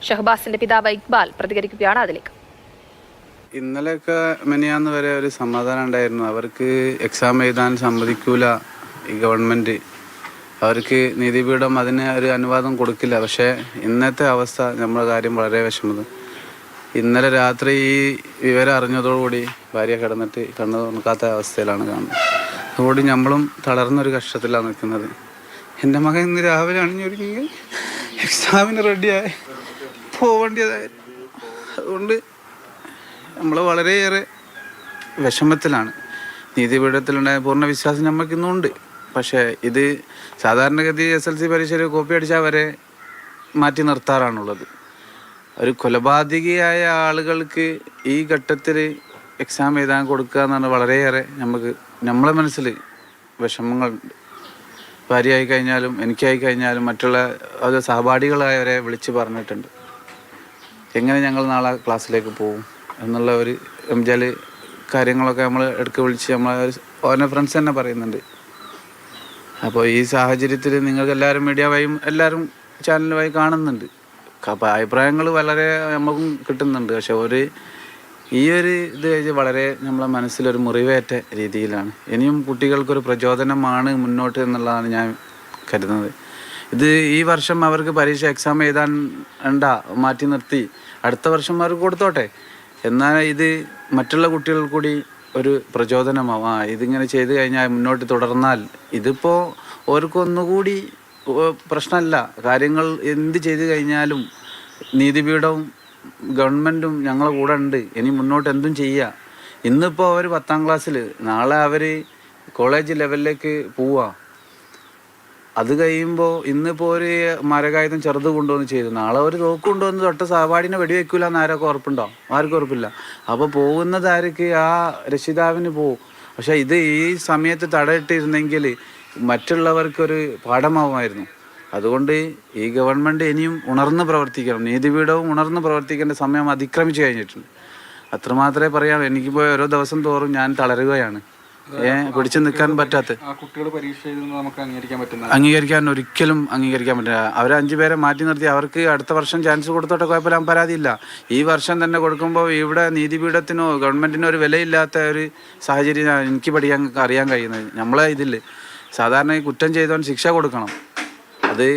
ഷഹബാസിന്റെ പിതാവ് ഇക്ബാൽ പ്രതികരിക്കുകയാണ്. അതിലേക്ക്. ഇന്നലെയൊക്കെ മെനിയാന്ന് വരെ ഒരു സമാധാനം ഉണ്ടായിരുന്നു. അവർക്ക് എക്സാം എഴുതാൻ സമ്മതിക്കൂല ഈ ഗവൺമെൻറ്. അവർക്ക് നീതിപീഠം അതിന് ഒരു അനുവാദം കൊടുക്കില്ല. പക്ഷേ ഇന്നത്തെ അവസ്ഥ നമ്മുടെ കാര്യം വളരെ വിഷമത. ഇന്നലെ രാത്രി ഈ വിവരം അറിഞ്ഞതോടുകൂടി ഭാര്യ കിടന്നിട്ട് കണ്ണു തുറക്കാത്ത അവസ്ഥയിലാണ് കാണുന്നത്. അതുകൊണ്ട് നമ്മളും തളർന്നൊരു കഷ്ടത്തിലാണ് നിൽക്കുന്നത്. എൻ്റെ മകൻ ഇന്ന് രാവിലെ അണിഞ്ഞൊരുങ്ങി എക്സാമിന് റെഡിയായി പോവേണ്ടതായിരുന്നു. അതുകൊണ്ട് നമ്മൾ വളരെയേറെ വിഷമത്തിലാണ്. നീതിപീഠത്തിലുണ്ടായ പൂർണ്ണ വിശ്വാസം നമുക്കിന്നുണ്ട്. പക്ഷേ ഇത് സാധാരണഗതി SLC പരീക്ഷയിൽ കോപ്പി അടിച്ചാൽ വരെ മാറ്റി നിർത്താറാണുള്ളത്. ഒരു കൊലപാതകിയായ ആളുകൾക്ക് ഈ ഘട്ടത്തിൽ എക്സാം എഴുതാൻ കൊടുക്കുക എന്നാണ് വളരെയേറെ നമ്മളെ മനസ്സിൽ വിഷമങ്ങളുണ്ട്. ഭാര്യയായി കഴിഞ്ഞാലും എനിക്കായി കഴിഞ്ഞാലും മറ്റുള്ള അത് സഹപാഠികളായവരെ വിളിച്ച് പറഞ്ഞിട്ടുണ്ട് എങ്ങനെ ഞങ്ങൾ നാളെ ക്ലാസ്സിലേക്ക് പോകും എന്നുള്ള ഒരു എംജാൽ കാര്യങ്ങളൊക്കെ നമ്മൾ ഇടയ്ക്ക് വിളിച്ച് ഓരോ ഫ്രണ്ട്സ് തന്നെ പറയുന്നുണ്ട്. അപ്പോൾ ഈ സാഹചര്യത്തിൽ നിങ്ങൾക്ക് എല്ലാവരും മീഡിയ വഴിയും എല്ലാവരും ചാനൽ വഴി കാണുന്നുണ്ട്. അപ്പോൾ അഭിപ്രായങ്ങൾ വളരെ നമുക്കും കിട്ടുന്നുണ്ട്. പക്ഷെ ഈ ഒരു ഇത് വളരെ നമ്മളെ മനസ്സിലൊരു മുറിവേറ്റ രീതിയിലാണ്. ഇനിയും കുട്ടികൾക്കൊരു പ്രചോദനമാണ് മുന്നോട്ട് എന്നുള്ളതാണ് ഞാൻ കരുതുന്നത്. ഇത് ഈ വർഷം അവർക്ക് പരീക്ഷ എക്സാം എഴുതാൻ മാറ്റി നിർത്തി അടുത്ത വർഷം അവർക്ക് കൊടുത്തോട്ടെ. എന്നാൽ ഇത് മറ്റുള്ള കുട്ടികൾ കൂടി ഒരു പ്രചോദനമാവും. ഇതിങ്ങനെ ചെയ്ത് കഴിഞ്ഞാൽ മുന്നോട്ട് തുടർന്നാൽ ഇതിപ്പോൾ അവർക്കൊന്നുകൂടി പ്രശ്നമല്ല. കാര്യങ്ങൾ എന്ത് ചെയ്ത് കഴിഞ്ഞാലും നീതിപീഠവും ഗവൺമെൻറ്റും ഞങ്ങളെ കൂടെ ഉണ്ട്. ഇനി മുന്നോട്ട് എന്തും ചെയ്യുക. ഇന്നിപ്പോൾ അവർ 10ാം ക്ലാസ്സിൽ, നാളെ അവർ കോളേജ് ലെവലിലേക്ക് പോവുക. അത് കഴിയുമ്പോൾ ഇന്നിപ്പോൾ ഒരു മരകായുധം ചെറുത് കൊണ്ടുവന്ന് ചെയ്തു, നാളെ ഒരു തോക്ക് കൊണ്ടുവന്ന് തൊട്ട സഹപാഠിനെ വെടിവെക്കില്ല എന്ന് ആരൊക്കെ ഉറപ്പുണ്ടോ? ആർക്കും ഉറപ്പില്ല. അപ്പോൾ പോകുന്നത് ആർക്ക്? ആ രക്ഷിതാവിന് പോവും. പക്ഷേ ഇത് ഈ സമയത്ത് തടയിട്ടിരുന്നെങ്കിൽ മറ്റുള്ളവർക്കൊരു പാഠമാവുമായിരുന്നു. അതുകൊണ്ട് ഈ ഗവൺമെൻറ് ഇനിയും ഉണർന്ന് പ്രവർത്തിക്കണം. നീതിപീഠവും ഉണർന്ന് പ്രവർത്തിക്കേണ്ട സമയം അതിക്രമിച്ചു കഴിഞ്ഞിട്ടുണ്ട്. അത്രമാത്രമേ പറയാം. എനിക്കിപ്പോൾ ഓരോ ദിവസം തോറും ഞാൻ തളരുകയാണ്. പിടിച്ചു നിൽക്കാൻ പറ്റാത്ത കുട്ടികൾ പരീക്ഷ നമുക്ക് അംഗീകരിക്കാൻ ഒരിക്കലും അംഗീകരിക്കാൻ പറ്റില്ല. അവർ 5 പേരെ മാറ്റി നിർത്തി അവർക്ക് അടുത്ത വർഷം ചാൻസ് കൊടുത്തോട്ടെ, കുഴപ്പമില്ല, പരാതിയില്ല. ഈ വർഷം തന്നെ കൊടുക്കുമ്പോൾ ഇവിടെ നീതിപീഠത്തിനോ ഗവൺമെൻറ്റിനോ ഒരു വിലയില്ലാത്ത ഒരു സാഹചര്യം എനിക്ക് അറിയാൻ കഴിയുന്നത്. നമ്മളെ ഇതിൽ സാധാരണ ഈ കുറ്റം ചെയ്തവൻ ശിക്ഷ കൊടുക്കണം. അത്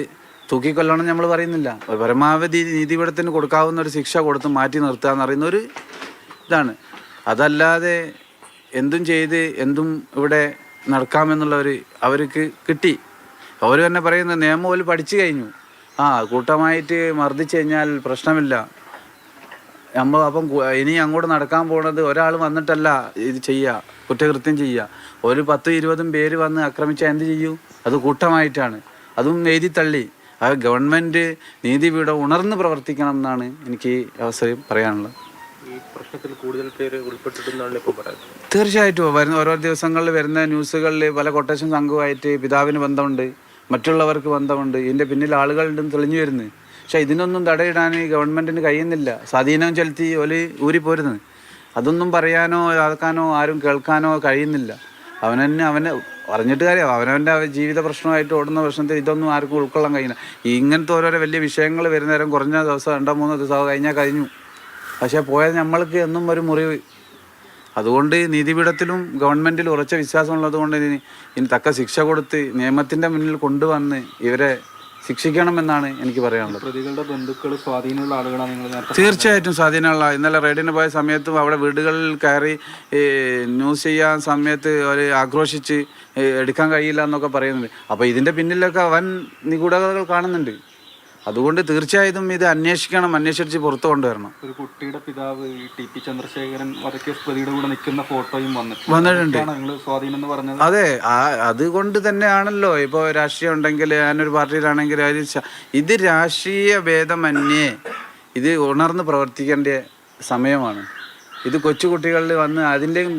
തൂക്കിക്കൊല്ലണം നമ്മൾ പറയുന്നില്ല. പരമാവധി നീതിപീഠത്തിന് കൊടുക്കാവുന്ന ഒരു ശിക്ഷ കൊടുത്ത് മാറ്റി നിർത്തുക എന്ന് പറയുന്ന ഒരു ഇതാണ്. അതല്ലാതെ എന്തും ചെയ്ത് എന്തും ഇവിടെ നടക്കാമെന്നുള്ളവർ അവർക്ക് കിട്ടി. അവർ തന്നെ പറയുന്ന നിയമം പോലും പഠിച്ചു കഴിഞ്ഞു. കൂട്ടമായിട്ട് മർദ്ദിച്ചു കഴിഞ്ഞാൽ പ്രശ്നമില്ല. അപ്പം ഇനി അങ്ങോട്ട് നടക്കാൻ പോകുന്നത് ഒരാൾ വന്നിട്ടല്ല ഇത് ചെയ്യുക, കുറ്റകൃത്യം ചെയ്യുക. ഒരു 10-20 പേര് വന്ന് ആക്രമിച്ചാൽ എന്ത് ചെയ്യൂ? അത് കൂട്ടമായിട്ടാണ്. അതും എഴുതി തള്ളി. ഗവൺമെൻറ് നീതിപീഠം ഉണർന്ന് പ്രവർത്തിക്കണം എന്നാണ് എനിക്ക് അവസരം പറയാനുള്ളത്. ഈ പ്രശ്നത്തിൽ കൂടുതൽ പേര് ഉൾപ്പെട്ടിട്ടുണ്ടെന്നാണ് ഇപ്പോൾ പറയുന്നത്. തീർച്ചയായിട്ടും ഓരോ ദിവസങ്ങളിൽ വരുന്ന ന്യൂസുകളിൽ പല കൊട്ടേഷൻ സംഘവുമായിട്ട് പിതാവിന് ബന്ധമുണ്ട്, മറ്റുള്ളവർക്ക് ബന്ധമുണ്ട്, ഇതിൻ്റെ പിന്നിൽ ആളുകളുണ്ടെന്ന് തെളിഞ്ഞു വരുന്നത്. പക്ഷേ ഇതിനൊന്നും തടയിടാൻ ഗവൺമെൻറ്റിന് കഴിയുന്നില്ല. സ്വാധീനം ചെലുത്തി ഊരിപ്പോരുന്നത്. അതൊന്നും പറയാനോ ആക്കാനോ ആരും കേൾക്കാനോ കഴിയുന്നില്ല. അവനെ പറഞ്ഞിട്ട് കാര്യം അവനവൻ്റെ ജീവിത പ്രശ്നമായിട്ട് ഓടുന്ന പ്രശ്നത്തിൽ ഇതൊന്നും ആർക്കും ഉൾക്കൊള്ളാൻ കഴിയില്ല. ഇങ്ങനത്തെ ഓരോരോ വലിയ വിഷയങ്ങൾ വരുന്ന നേരം കുറഞ്ഞ ദിവസം 2-3 ദിവസം കഴിഞ്ഞു. പക്ഷേ പോയത് നമ്മൾക്ക് എന്നും ഒരു മുറിവ്. അതുകൊണ്ട് നീതിപീഠത്തിലും ഗവൺമെൻറ്റിലും ഉറച്ച വിശ്വാസമുള്ളത് കൊണ്ട് ഇനി തക്ക ശിക്ഷ കൊടുത്ത് നിയമത്തിൻ്റെ മുന്നിൽ കൊണ്ടുവന്ന് ഇവരെ ശിക്ഷിക്കണമെന്നാണ് എനിക്ക് പറയാനുള്ളത്. പ്രതികളുടെ ബന്ധുക്കൾ സ്വാധീനമുള്ള ആളുകളാണ് നിങ്ങൾ? തീർച്ചയായിട്ടും സ്വാധീനമുള്ള. ഇന്നലെ റെയ്ഡിന് പോയ സമയത്തും അവിടെ വീടുകളിൽ കയറി ന്യൂസ് ചെയ്യാൻ സമയത്ത് അവർ ആക്രോശിച്ച് എടുക്കാൻ കഴിയില്ല എന്നൊക്കെ പറയുന്നുണ്ട്. അപ്പോൾ ഇതിൻ്റെ പിന്നിലൊക്കെ വൻ നിഗൂഢതകൾ കാണുന്നുണ്ട്. അതുകൊണ്ട് തീർച്ചയായിട്ടും ഇത് അന്വേഷിച്ച് പുറത്തു കൊണ്ടുവരണം. ഒരു കുട്ടിയുടെ പിതാവ് TP ചന്ദ്രശേഖരൻ വധക്കേസ് പ്രതിയുടെ കൂടെ നിൽക്കുന്ന ഫോട്ടോയും വന്നിട്ടുണ്ട്. സ്വാധീനം എന്ന് പറഞ്ഞത് അതെ, അതുകൊണ്ട് തന്നെയാണല്ലോ ഇപ്പോൾ രാഷ്ട്രീയം ഉണ്ടെങ്കിൽ ഞാനൊരു പാർട്ടിയിലാണെങ്കിൽ ഇത് രാഷ്ട്രീയ ഭേദമന്യേ ഇത് ഉണർന്ന് പ്രവർത്തിക്കേണ്ട സമയമാണ്. ഇത് കൊച്ചുകുട്ടികളിൽ വന്ന് അതിൻ്റെയും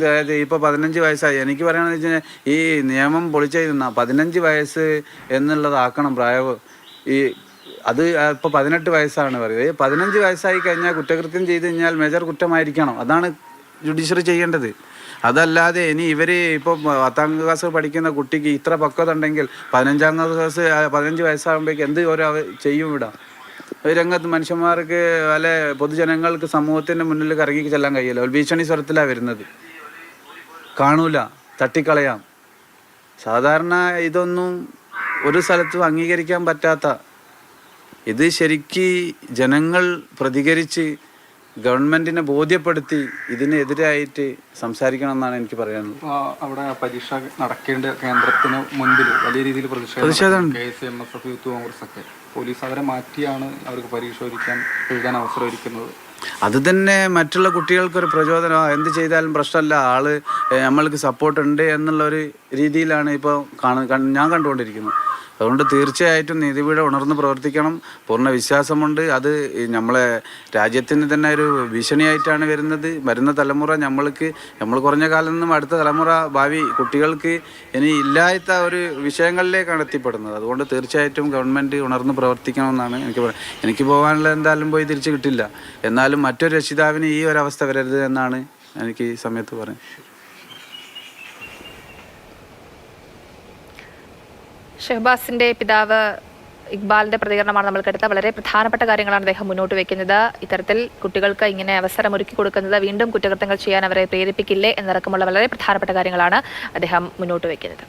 ഇപ്പോൾ 15 വയസ്സായി. എനിക്ക് പറയുകയാണെന്ന് വെച്ച് കഴിഞ്ഞാൽ ഈ നിയമം പൊളിച്ചെഴുതുന്ന 15 വയസ്സ് എന്നുള്ളതാക്കണം പ്രായം. അത് ഇപ്പോൾ 18 വയസ്സാണ് പറയുന്നത്. 15 വയസ്സായി കഴിഞ്ഞാൽ കുറ്റകൃത്യം ചെയ്ത് കഴിഞ്ഞാൽ മേജർ കുറ്റമായിരിക്കണം. അതാണ് ജുഡീഷ്യറി ചെയ്യേണ്ടത്. അതല്ലാതെ ഇനി ഇവർ ഇപ്പോൾ 10ാം ക്ലാസ് പഠിക്കുന്ന കുട്ടിക്ക് ഇത്ര പക്വത ഉണ്ടെങ്കിൽ 15 വയസ്സാകുമ്പോഴേക്ക് എന്ത് ചെയ്യും? ഇവിടെ രംഗത്ത് മനുഷ്യന്മാർക്ക് അല്ലെ പൊതുജനങ്ങൾക്ക് സമൂഹത്തിൻ്റെ മുന്നിൽ കറങ്ങി ചെല്ലാൻ കഴിയില്ല. ഒരു ഭീഷണി സ്വരത്തിലാണ് വരുന്നത്. കാണൂല, തട്ടിക്കളയാം. സാധാരണ ഇതൊന്നും ഒരു സ്ഥലത്തും അംഗീകരിക്കാൻ പറ്റാത്ത, ഇത് ശരിക്ക് ജനങ്ങൾ പ്രതികരിച്ച് ഗവൺമെൻറ്റിനെ ബോധ്യപ്പെടുത്തി ഇതിനെതിരായിട്ട് സംസാരിക്കണം എന്നാണ് എനിക്ക് പറയാനുള്ളത്. അവിടെ പരീക്ഷ നടക്കേണ്ട കേന്ദ്രത്തിന് മുൻപിൽ വലിയ രീതിയിൽ പ്രതിഷേധം KSMSF യൂത്ത് കോൺഗ്രസ് ഒക്കെ പോലീസ് അവരെ മാറ്റിയാണ് അവർക്ക് പരീക്ഷ എഴുതാൻ അവസരം ഒരുക്കുന്നത്. അത് തന്നെ മറ്റുള്ള കുട്ടികൾക്കൊരു പ്രചോദനം. എന്ത് ചെയ്താലും പ്രശ്നമല്ല, ആള് നമ്മൾക്ക് സപ്പോർട്ട് ഉണ്ട് എന്നുള്ളൊരു രീതിയിലാണ് ഇപ്പോൾ ഞാൻ കണ്ടുകൊണ്ടിരിക്കുന്നത്. അതുകൊണ്ട് തീർച്ചയായിട്ടും നീതിപീഠം ഉണർന്ന് പ്രവർത്തിക്കണം. പൂർണ്ണ വിശ്വാസമുണ്ട്. അത് നമ്മളെ രാജ്യത്തിന് തന്നെ ഒരു ഭീഷണിയായിട്ടാണ് വരുന്നത്. വരുന്ന തലമുറ നമ്മൾ കുറഞ്ഞ കാലം നിന്നും അടുത്ത തലമുറ ഭാവി കുട്ടികൾക്ക് ഇനി ഇല്ലാത്ത ഒരു വിഷയങ്ങളിലേക്കാണ് എത്തിപ്പെടുന്നത്. അതുകൊണ്ട് തീർച്ചയായിട്ടും ഗവൺമെൻറ് ഉണർന്ന് പ്രവർത്തിക്കണമെന്നാണ് എനിക്ക് പോകാനുള്ള എന്തായാലും പോയി തിരിച്ച് കിട്ടില്ല. എന്നാലും മറ്റൊരു രക്ഷിതാവിന് ഈ ഒരു അവസ്ഥ വരരുത് എന്നാണ് എനിക്ക് ഈ സമയത്ത് പറയാം. ഷഹബാസിന്റെ പിതാവ് ഇക്ബാലിന്റെ പ്രതികരണമാണ് നമ്മൾ കേട്ടത്. വളരെ പ്രധാനപ്പെട്ട കാര്യങ്ങളാണ് അദ്ദേഹം മുന്നോട്ട് വെക്കുന്നത്. ഇത്തരത്തിൽ കുട്ടികൾക്ക് ഇങ്ങനെ അവസരം ഒരുക്കി കൊടുക്കുന്നത് വീണ്ടും കുറ്റകൃത്യങ്ങൾ ചെയ്യാൻ അവരെ പ്രേരിപ്പിക്കില്ലേ എന്നടക്കമുള്ള വളരെ പ്രധാനപ്പെട്ട കാര്യങ്ങളാണ് അദ്ദേഹം മുന്നോട്ട് വെക്കുന്നത്.